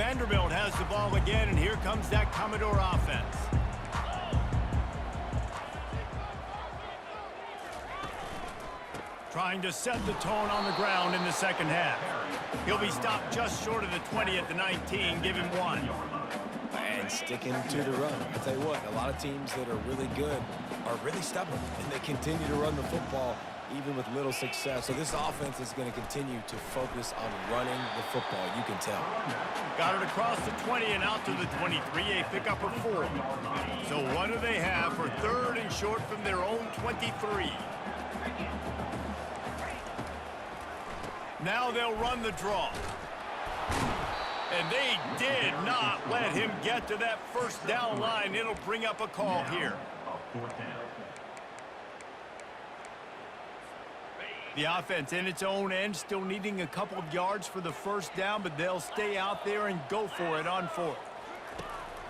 Vanderbilt has the ball again, and here comes that Commodore offense. Trying to set the tone on the ground in the second half. He'll be stopped just short of the 20 at the 19. Give him 1. And sticking to the run. I'll tell you what, a lot of teams that are really good are really stubborn, and they continue to run the football even with little success. So this offense is going to continue to focus on running the football, you can tell. Got it across the 20 and out to the 23, a pickup of 4. So what do they have for 3rd and short from their own 23? Now they'll run the draw. And they did not let him get to that first down line. It'll bring up a call here. The offense in its own end, still needing a couple of yards for the first down, but they'll stay out there and go for it on 4th.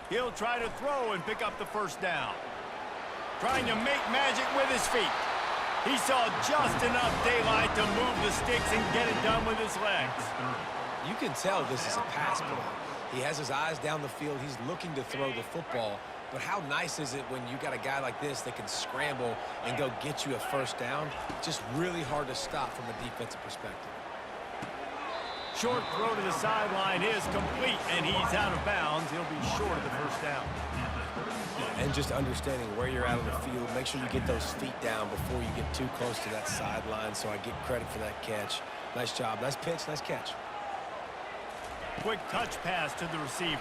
He'll try to throw and pick up the first down. Trying to make magic with his feet. He saw just enough daylight to move the sticks and get it done with his legs. You can tell this is a pass play. He has his eyes down the field. He's looking to throw the football. But how nice is it when you got a guy like this that can scramble and go get you a first down? Just really hard to stop from a defensive perspective. Short throw to the sideline is complete, and he's out of bounds. He'll be short of the first down. And just understanding where you're out of the field, make sure you get those feet down before you get too close to that sideline, so I get credit for that catch. Nice job. Nice pitch. Nice catch. Quick touch pass to the receiver.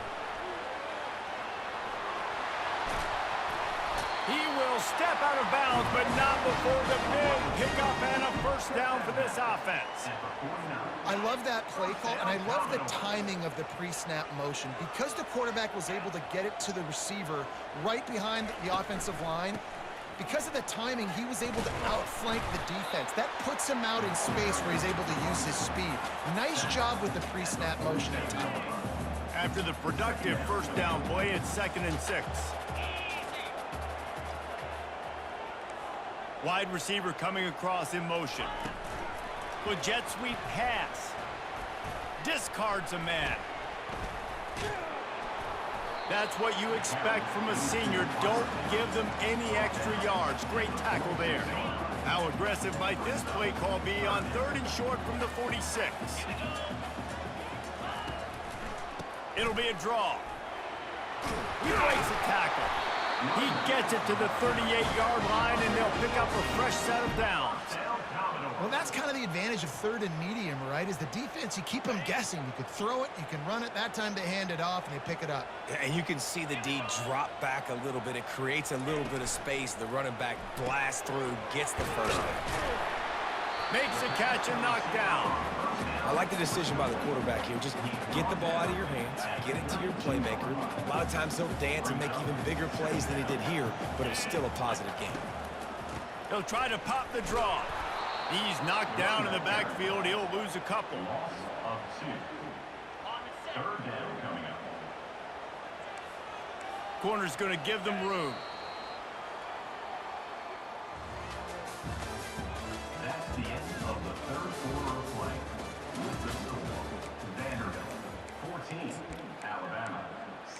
He will step out of bounds, but not before the big pickup and a first down for this offense. I love that play call, and I love the timing of the pre-snap motion. Because the quarterback was able to get it to the receiver right behind the offensive line, because of the timing, he was able to outflank the defense. That puts him out in space where he's able to use his speed. Nice job with the pre-snap motion and timing. After the productive first down play, it's 2nd and 6. Wide receiver coming across in motion. Well, jet sweep pass. Discards a man. That's what you expect from a senior. Don't give them any extra yards. Great tackle there. How aggressive might this play call be on 3rd and short from the 46? It'll be a draw. He breaks a tackle. He gets it to the 38-yard line, and they'll pick up a fresh set of downs. Well, that's kind of the advantage of 3rd and medium, right? Is the defense, you keep them guessing. You could throw it, you can run it. That time they hand it off, and they pick it up. And you can see the D drop back a little bit. It creates a little bit of space. The running back blasts through, gets the first down. Makes a catch and knocked down. I like the decision by the quarterback here. Just get the ball out of your hands, get it to your playmaker. A lot of times he'll dance and make even bigger plays than he did here, but it was still a positive game. He'll try to pop the draw. He's knocked down in the backfield. He'll lose a couple. Corner's going to give them room. That's the end of the 3rd quarter of play. With the score, Vanderbilt 14, Alabama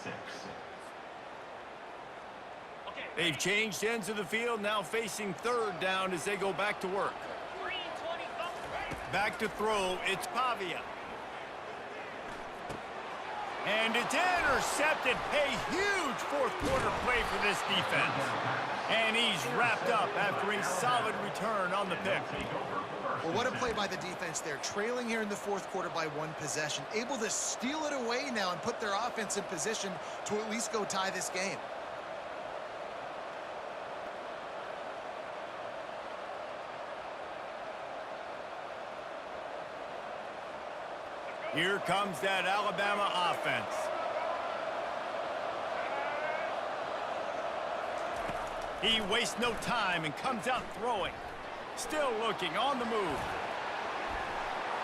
6. They've changed ends of the field, now facing 3rd down as they go back to work. Back to throw, it's Pavia. And it's intercepted. A huge 4th quarter play for this defense. And he's wrapped up after a solid return on the pick. Well, what a play by the defense there. Trailing here in the 4th quarter by 1 possession. Able to steal it away now and put their offense in position to at least go tie this game. Here comes that Alabama offense. He wastes no time and comes out throwing. Still looking on the move.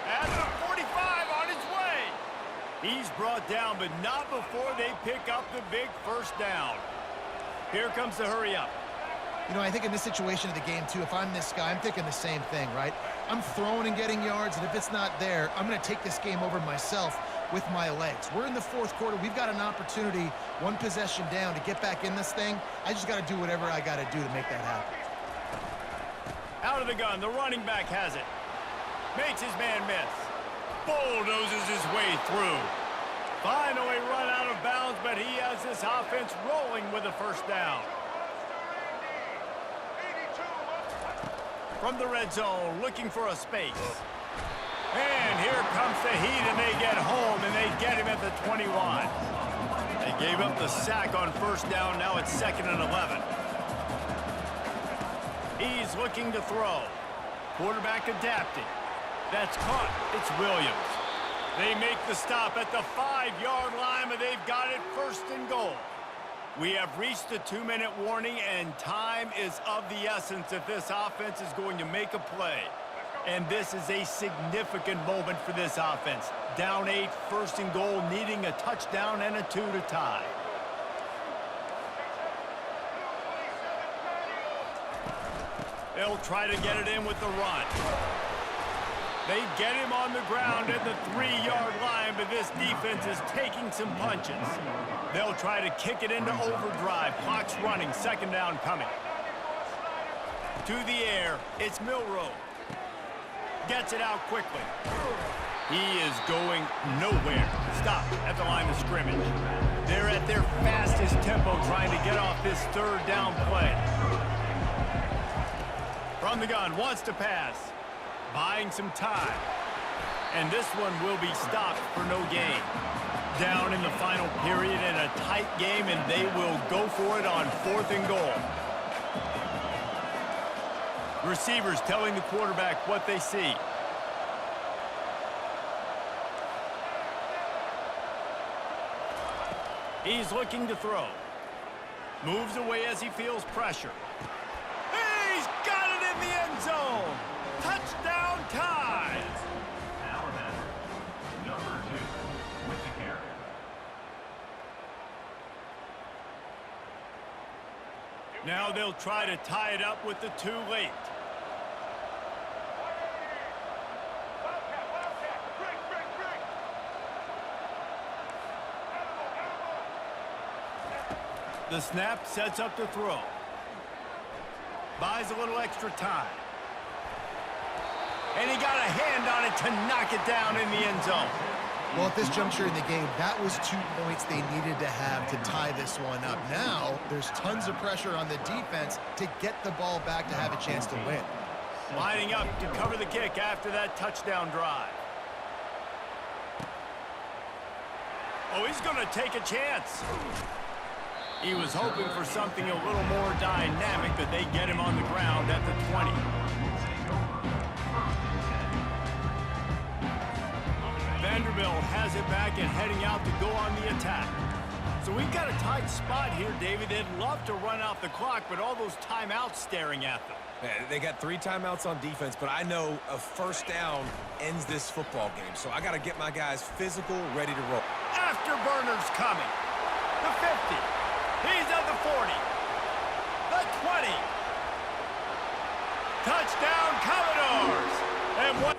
At the 45 on his way. He's brought down, but not before they pick up the big first down. Here comes the hurry up. You know, I think in this situation of the game, too, if I'm this guy, I'm thinking the same thing, right? I'm throwing and getting yards, and if it's not there, I'm going to take this game over myself. with my legs. We're in the fourth quarter. We've got an opportunity, one possession down, to get back in this thing. I just got to do whatever I got to do to make that happen. Out of the gun, the running back has it. Makes his man miss. Bulldozes his way through. Finally run out of bounds, but he has this offense rolling with a first down. From the red zone, looking for a space. And here comes the heat, and they get home, and they get him at the 21. They gave up the sack on first down. Now it's 2nd and 11. He's looking to throw. Quarterback adapting. That's caught. It's Williams. They make the stop at the 5-yard line, but they've got it 1st and goal. We have reached the 2-minute warning, and time is of the essence if this offense is going to make a play. And this is a significant moment for this offense. Down 8, 1st and goal, needing a touchdown and a 2 to tie. They'll try to get it in with the run. They get him on the ground at the 3-yard line, but this defense is taking some punches. They'll try to kick it into overdrive. Clock's running, 2nd down coming. To the air, it's Milroe. Gets it out quickly. He is going nowhere. Stop at the line of scrimmage. They're at their fastest tempo trying to get off this 3rd down play. From the gun, wants to pass. Buying some time. And this one will be stopped for no gain. Down in the final period in a tight game, and they will go for it on 4th and goal. Receivers telling the quarterback what they see. He's looking to throw. Moves away as he feels pressure. He's got it in the end zone. Touchdown Tide. Alabama, number 2, with the carry. Now they'll try to tie it up with the 2 late. The snap sets up the throw. Buys a little extra time. And he got a hand on it to knock it down in the end zone. Well, at this juncture in the game, that was 2 points they needed to have to tie this one up. Now, there's tons of pressure on the defense to get the ball back to have a chance to win. Lining up to cover the kick after that touchdown drive. Oh, he's going to take a chance. He was hoping for something a little more dynamic, but they get him on the ground at the 20. Vanderbilt has it back and heading out to go on the attack. So we've got a tight spot here, David. They'd love to run out the clock, but all those timeouts staring at them. They got 3 timeouts on defense, but I know a first down ends this football game. So I got to get my guys physical, ready to roll. Afterburner's coming. The 50. He's at the 40. The 20. Touchdown, Commodores. And what?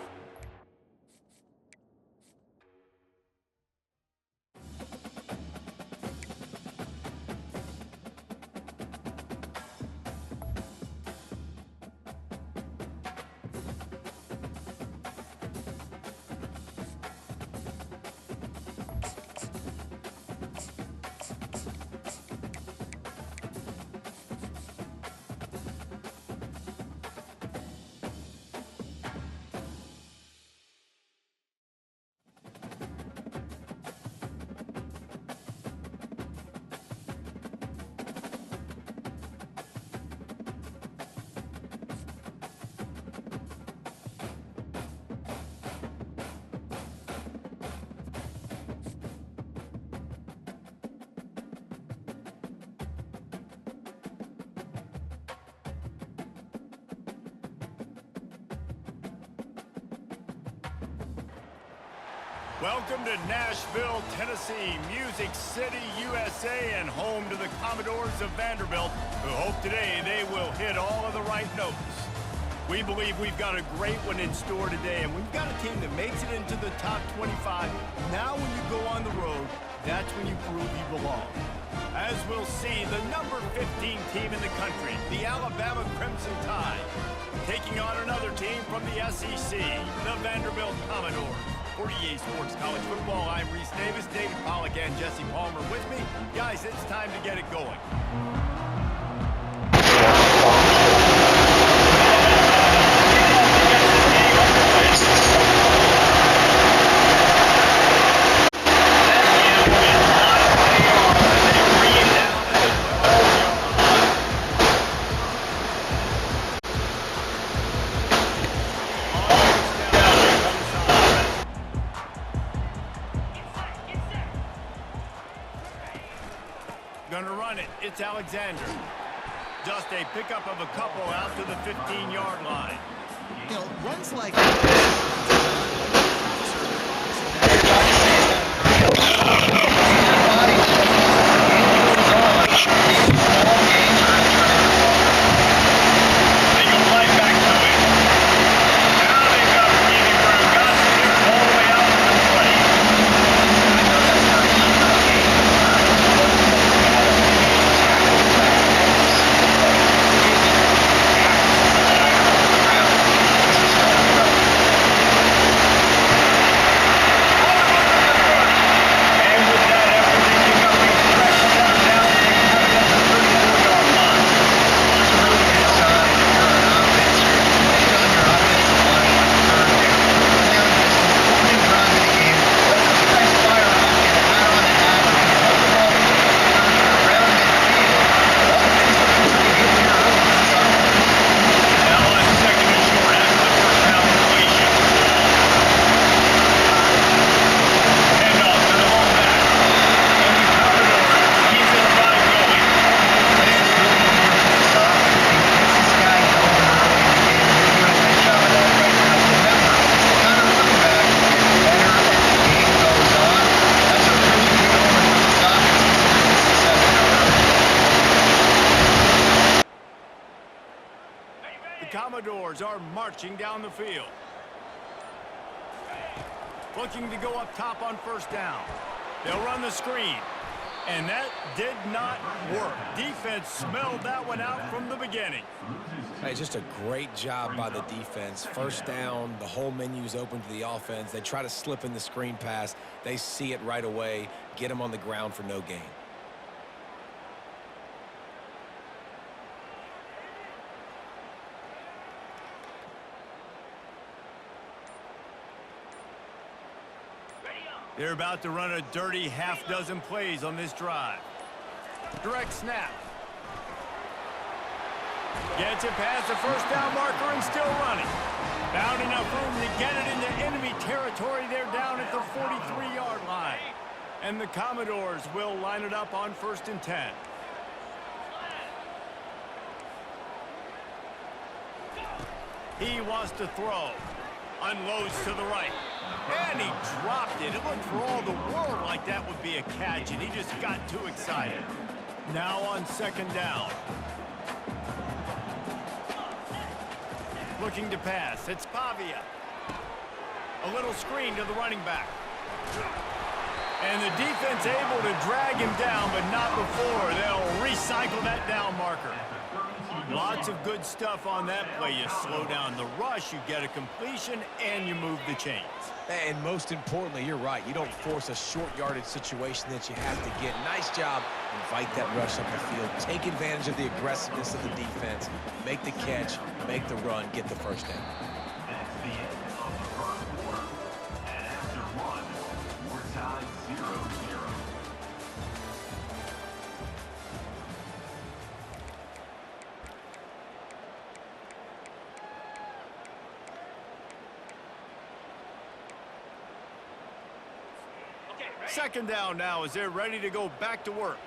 Welcome to Nashville, Tennessee, Music City, USA, and home to the Commodores of Vanderbilt, who hope today they will hit all of the right notes. We believe we've got a great one in store today, and we've got a team that makes it into the top 25. Now when you go on the road, that's when you prove you belong. As we'll see, the number 15 team in the country, the Alabama Crimson Tide, taking on another team from the SEC, the Vanderbilt Commodores. For EA Sports College Football, I'm Reese Davis, David Pollack, and Jesse Palmer with me. Guys, it's time to get it going. Gonna run it. It's Alexander. Just a pickup of a couple out to the 15-yard line. You know, runs like Commodores are marching down the field. Looking to go up top on first down. They'll run the screen. And that did not work. Defense smelled that one out from the beginning. Hey, just a great job by the defense. First down, the whole menu is open to the offense. They try to slip in the screen pass. They see it right away, get them on the ground for no gain. They're about to run a dirty half-dozen plays on this drive. Direct snap. Gets it past the first down marker and still running. Found enough room to get it into enemy territory. They're down at the 43-yard line. And the Commodores will line it up on 1st and 10. He wants to throw. Unloads to the right. And he dropped it. It looked for all the world like that would be a catch, and he just got too excited. Now on 2nd down. Looking to pass. It's Pavia. A little screen to the running back. And the defense able to drag him down, but not before. They'll recycle that down marker. Lots of good stuff on that play. You slow down the rush, you get a completion, and you move the chains. And most importantly, you're right. You don't force a short yardage situation that you have to get. Nice job. Invite that rush up the field. Take advantage of the aggressiveness of the defense. Make the catch, make the run, get the first down. That's the end of the first quarter. And after one, we're tied 0-0. Second down now as they're ready to go back to work.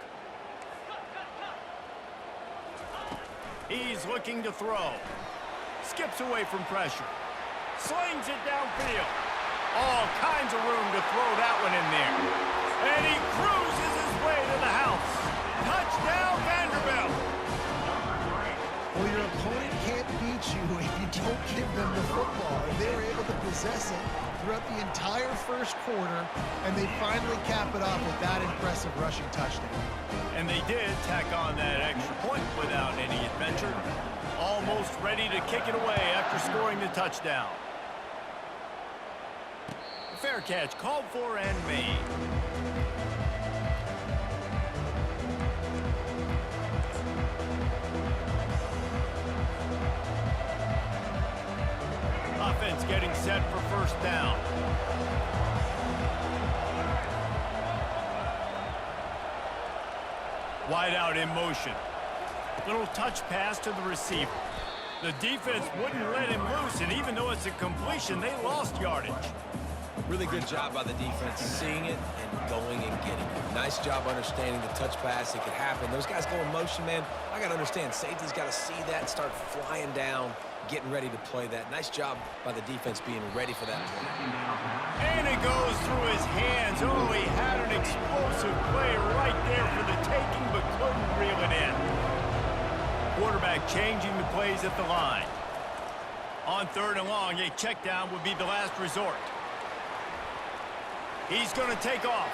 He's looking to throw. Skips away from pressure. Slings it downfield. All kinds of room to throw that one in there. And he cruises his way to the house. Touchdown, Vanderbilt. Well, your opponent can't be beat you if you don't give them the football. And they were able to possess it throughout the entire first quarter, and they finally cap it off with that impressive rushing touchdown. And they did tack on that extra point without any adventure. Almost ready to kick it away after scoring the touchdown. Fair catch called for and made. Offense getting set for first down. Wide out in motion. Little touch pass to the receiver. The defense wouldn't let him loose, and even though it's a completion, they lost yardage. Really good job by the defense, seeing it and going and getting it. Nice job understanding the touch pass. It could happen. Those guys go in motion, man. I got to understand, safety's got to see that and start flying down, getting ready to play that. Nice job by the defense being ready for that play. And it goes through his hands. Oh, he had an explosive play right there for the taking, but couldn't reel it in. Quarterback changing the plays at the line. On 3rd and long, a check down would be the last resort. He's going to take off.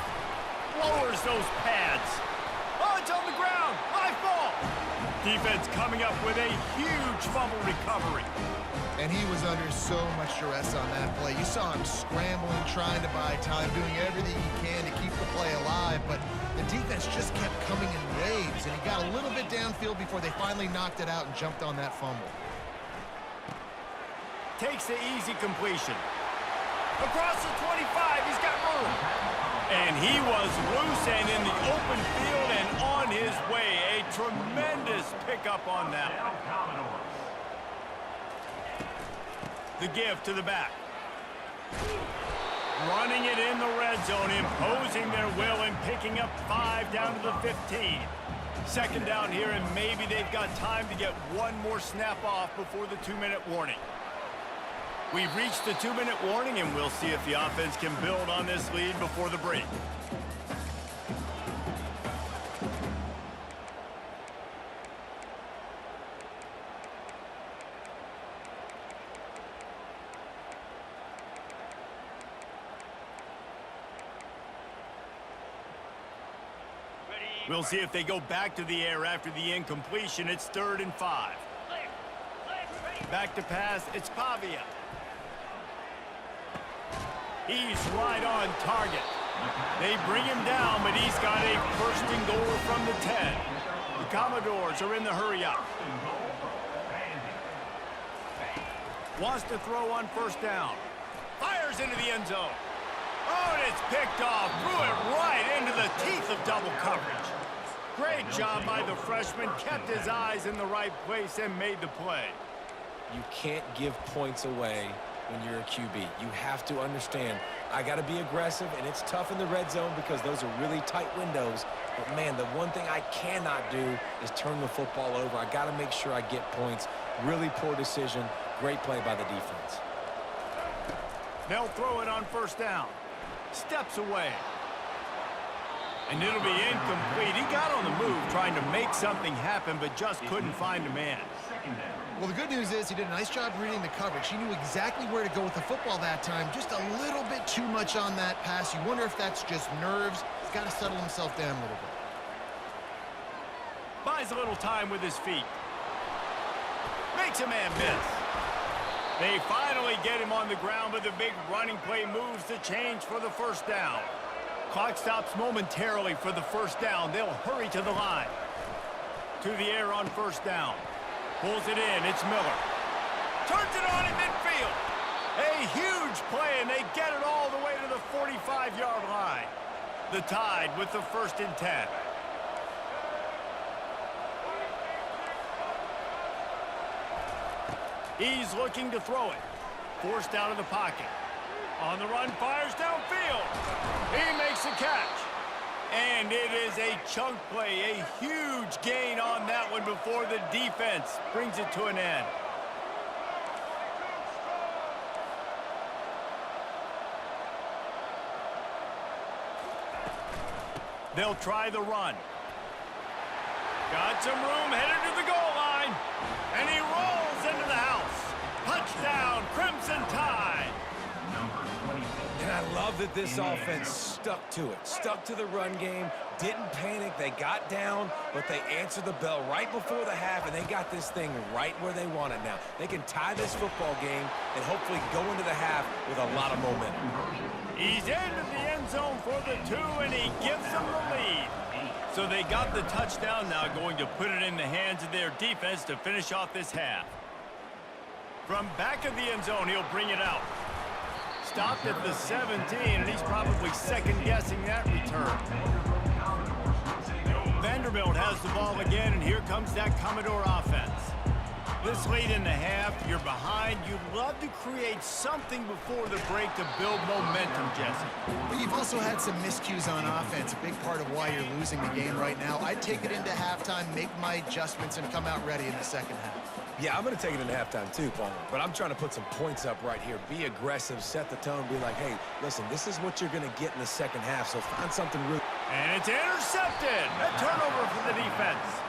Lowers those pads. Oh, it's on the ground. High fall. Defense coming up with a huge fumble recovery. And he was under so much stress on that play. You saw him scrambling, trying to buy time, doing everything he can to keep the play alive, but the defense just kept coming in waves, and he got a little bit downfield before they finally knocked it out and jumped on that fumble. Takes the easy completion. Across the 25, he's got room. And he was loose and in the open field and on his way. A tremendous pickup on that. The give to the back. Running it in the red zone, imposing their will and picking up 5 down to the 15. 2nd down here, and maybe they've got time to get one more snap off before the 2-minute warning. We've reached the 2-minute warning, and we'll see if the offense can build on this lead before the break. We'll see if they go back to the air after the incompletion. It's 3rd and 5. Back to pass, it's Pavia. He's right on target. They bring him down, but he's got a 1st and goal from the 10. The Commodores are in the hurry-up. Wants to throw on 1st down. Fires into the end zone. Oh, and it's picked off. Threw it right into the teeth of double coverage. Great job by the freshman. Kept his eyes in the right place and made the play. You can't give points away when you're a QB. You have to understand, I got to be aggressive, and it's tough in the red zone because those are really tight windows. But, man, the one thing I cannot do is turn the football over. I got to make sure I get points. Really poor decision. Great play by the defense. They'll throw it on 1st down. Steps away. And it'll be incomplete. He got on the move trying to make something happen, but just couldn't find a man. Well, the good news is he did a nice job reading the coverage. He knew exactly where to go with the football that time. Just a little bit too much on that pass. You wonder if that's just nerves. He's got to settle himself down a little bit. Buys a little time with his feet. Makes a man miss. They finally get him on the ground, but the big running play moves the change for the 1st down. Clock stops momentarily for the 1st down. They'll hurry to the line. To the air on 1st down. Pulls it in. It's Miller. Turns it on in midfield. A huge play, and they get it all the way to the 45-yard line. The Tide with the 1st and 10. He's looking to throw it. Forced out of the pocket. On the run, fires downfield. He makes the catch. And it is a chunk play, a huge gain on that one before the defense brings it to an end. They'll try the run. Got some room, headed to the goal line. And he rolls into the house. love that this offense stuck to it, stuck to the run game, didn't panic. They got down, but they answered the bell right before the half, and they got this thing right where they want it now. They can tie this football game and hopefully go into the half with a lot of momentum. He's into the end zone for the 2, and he gives them the lead. So they got the touchdown, now going to put it in the hands of their defense to finish off this half. From back of the end zone, he'll bring it out. Stopped at the 17, and he's probably second-guessing that return. Vanderbilt has the ball again, and here comes that Commodore offense. This late in the half, you're behind. You'd love to create something before the break to build momentum, Jesse. But you've also had some miscues on offense, a big part of why you're losing the game right now. I'd take it into halftime, make my adjustments, and come out ready in the second half. Yeah, I'm going to take it into halftime too, Paul. But I'm trying to put some points up right here. Be aggressive, set the tone, be like, hey, listen, this is what you're going to get in the second half, so find something really... And it's intercepted. A turnover for the defense.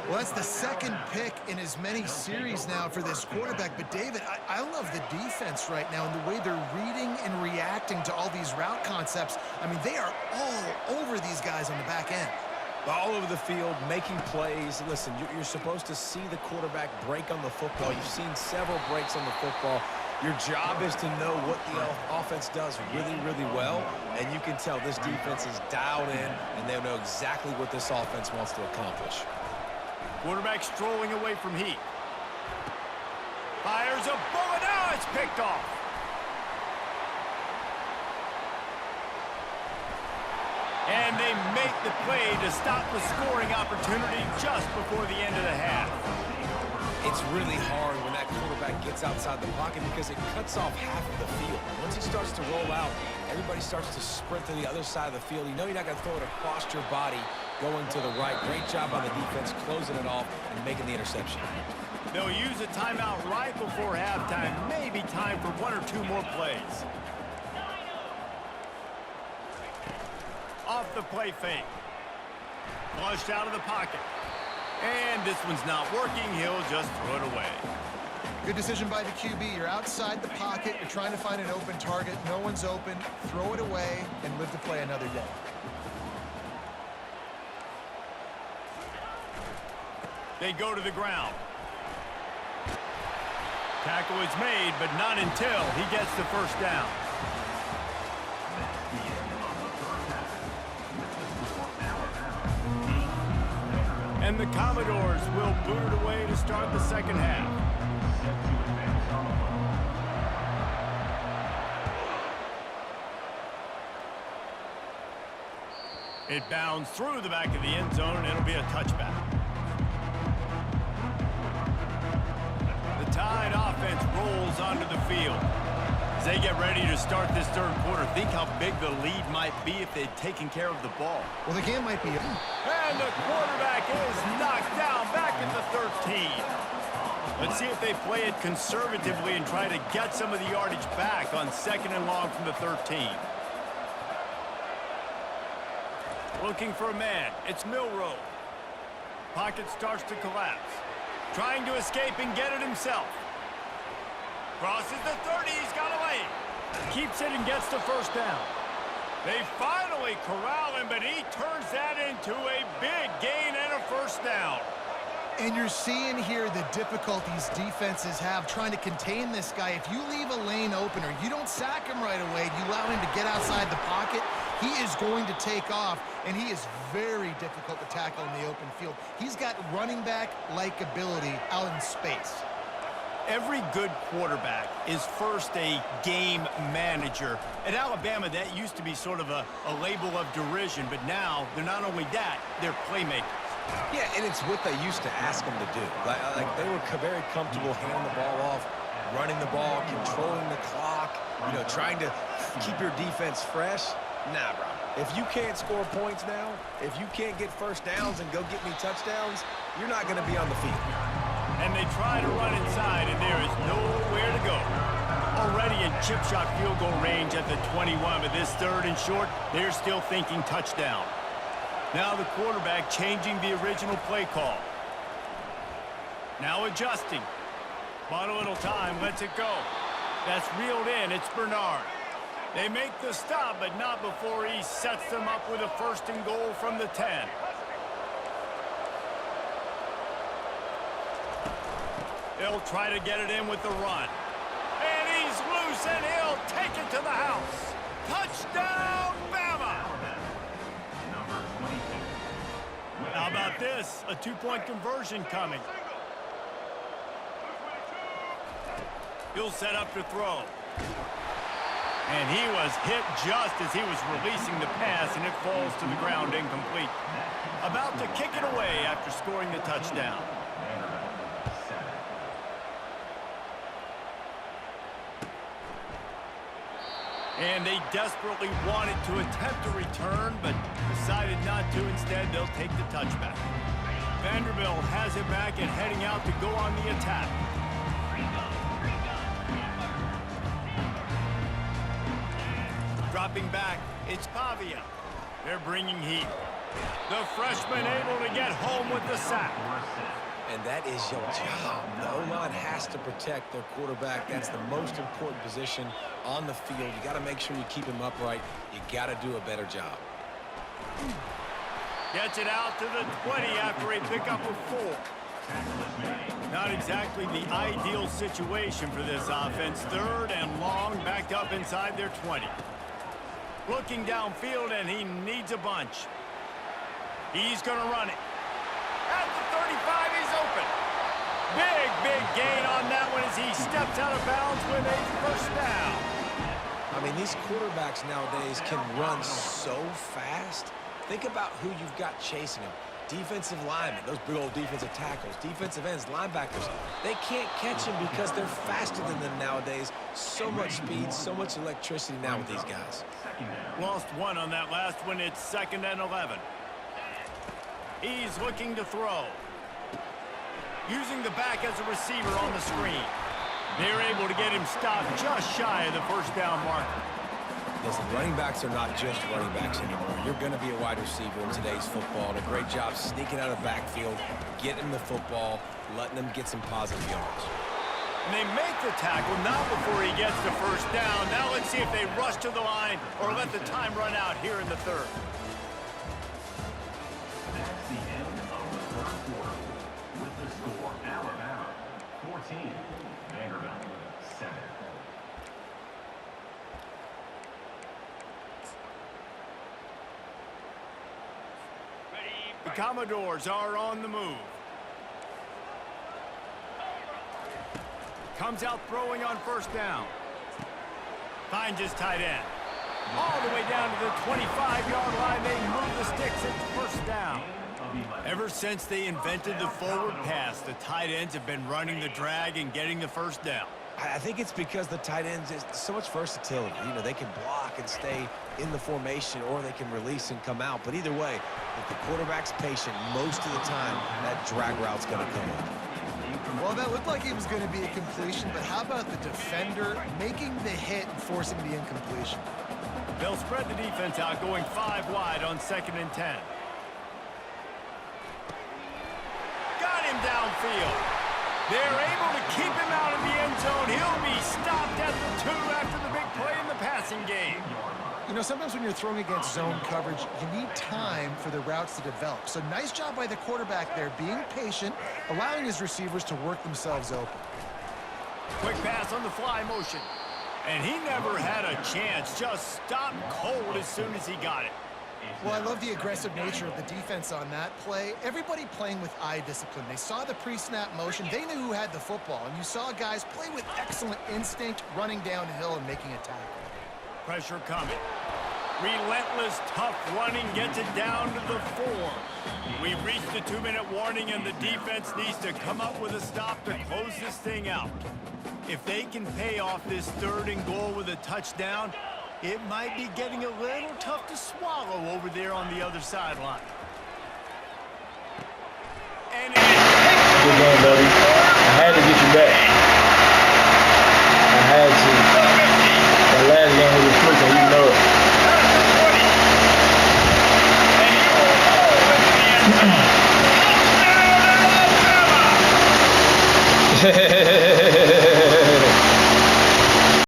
Well, that's the second pick in as many series now for this quarterback. But, David, I love the defense right now and the way they're reading and reacting to all these route concepts. I mean, they are all over these guys on the back end. All over the field, making plays. Listen, you're supposed to see the quarterback break on the football. You've seen several breaks on the football. Your job is to know what the offense does really, really well, and you can tell this defense is dialed in, and they know exactly what this offense wants to accomplish. Quarterback strolling away from Heat. Fires a bullet. Now it's picked off. And they make the play to stop the scoring opportunity just before the end of the half. It's really hard when that quarterback gets outside the pocket because it cuts off half of the field. Once he starts to roll out, everybody starts to sprint to the other side of the field. You know you're not going to throw it across your body going to the right. Great job on the defense closing it off and making the interception. They'll use a timeout right before halftime. Maybe time for 1 or 2 more plays. Off the play fake. Flushed out of the pocket. And this one's not working. He'll just throw it away. Good decision by the QB. You're outside the pocket. You're trying to find an open target. No one's open. Throw it away and live to play another day. They go to the ground. Tackle is made, but not until he gets the first down. And the Commodores will boot it away to start the second half. It bounds through the back of the end zone, and it'll be a touchback. The Tide offense rolls onto the field. As they get ready to start this third quarter, think how big the lead might be if they'd taken care of the ball. Well, the game might be... And the quarterback is knocked down back at the 13. Let's see if they play it conservatively and try to get some of the yardage back on 2nd and long from the 13. Looking for a man. It's Milroe. Pocket starts to collapse. Trying to escape and get it himself. Crosses the 30. He's got away. Keeps it and gets the first down. They finally corral him, but he turns that into a big gain and a first down. And you're seeing here the difficulties defenses have trying to contain this guy. If you leave a lane open or you don't sack him right away, you allow him to get outside the pocket, he is going to take off, and he is very difficult to tackle in the open field. He's got running back-like ability out in space. Every good quarterback is first a game manager. At Alabama, that used to be sort of a label of derision, but now they're not only that, they're playmakers. Yeah, and it's what they used to ask them to do. Like they were very comfortable handing the ball off, running the ball, controlling the clock, trying to keep your defense fresh. Nah, bro. If you can't score points now, if you can't get first downs and go get me touchdowns, you're not going to be on the field. And they try to run inside, and there is nowhere to go. Already in chip shot field goal range at the 21, but this 3rd and short, they're still thinking touchdown. Now the quarterback changing the original play call. Now adjusting. Bought a little time, lets it go. That's reeled in. It's Bernard. They make the stop, but not before he sets them up with a 1st and goal from the 10. He'll try to get it in with the run. And he's loose, and he'll take it to the house. Touchdown, Bama! Number 22. How about this? A 2-point conversion coming. He'll set up to throw. And he was hit just as he was releasing the pass, and it falls to the ground incomplete. About to kick it away after scoring the touchdown. And they desperately wanted to attempt a return, but decided not to. Instead, they'll take the touchback. Vanderbilt has it back and heading out to go on the attack. Dropping back, it's Pavia. They're bringing heat. The freshman able to get home with the sack. And that is your job. The O-line has to protect their quarterback. That's the most important position on the field. You got to make sure you keep him upright. You got to do a better job. Gets it out to the 20 after a pickup of 4. Not exactly the ideal situation for this offense. 3rd and long, backed up inside their 20. Looking downfield, and he needs a bunch. He's going to run it. At the 35, he's open. Big gain on that one as he steps out of bounds with a 1st down. I mean, these quarterbacks nowadays can run so fast. Think about who you've got chasing them. Defensive linemen, those big old defensive tackles, defensive ends, linebackers. They can't catch them because they're faster than them nowadays. So much speed, so much electricity now with these guys. Lost 1 on that last one. It's 2nd and 11. He's looking to throw. Using the back as a receiver on the screen. They're able to get him stopped just shy of the 1st down marker. Listen, running backs are not just running backs anymore. You're going to be a wide receiver in today's football. And a great job sneaking out of the backfield, getting the football, letting them get some positive yards. And they make the tackle not before he gets the 1st down. Now let's see if they rush to the line or let the time run out here in the 3rd. That's the end of the 3rd quarter. With the score, Alabama 14, Vanderbilt 7. The Commodores are on the move. Comes out throwing on 1st down. Finds his tight end. All the way down to the 25-yard line. They move the sticks. It's 1st down. Ever since they invented the forward pass, the tight ends have been running the drag and getting the 1st down. I think it's because the tight ends is so much versatility. You know, they can block and stay in the formation, or they can release and come out. But either way, if the quarterback's patient, most of the time, that drag route's going to come up. Well, that looked like it was going to be a completion, but how about the defender making the hit and forcing the incompletion? They'll spread the defense out, going 5 wide on 2nd and 10. Got him downfield. They're able to keep him out of the end zone. He'll be stopped at the 2 after the big play in the passing game. You know, sometimes when you're throwing against zone coverage, you need time for the routes to develop. So nice job by the quarterback there, being patient, allowing his receivers to work themselves open. Quick pass on the fly motion. And he never had a chance. Just stopped cold as soon as he got it. Well, I love the aggressive nature of the defense on that play. Everybody playing with eye discipline. They saw the pre-snap motion. They knew who had the football. And you saw guys play with excellent instinct, running downhill and making a tackle. Pressure coming. Relentless, tough running gets it down to the 4. We've reached the 2-minute warning, and the defense needs to come up with a stop to close this thing out. If they can pay off this 3rd and goal with a touchdown, it might be getting a little tough to swallow over there on the other sideline. And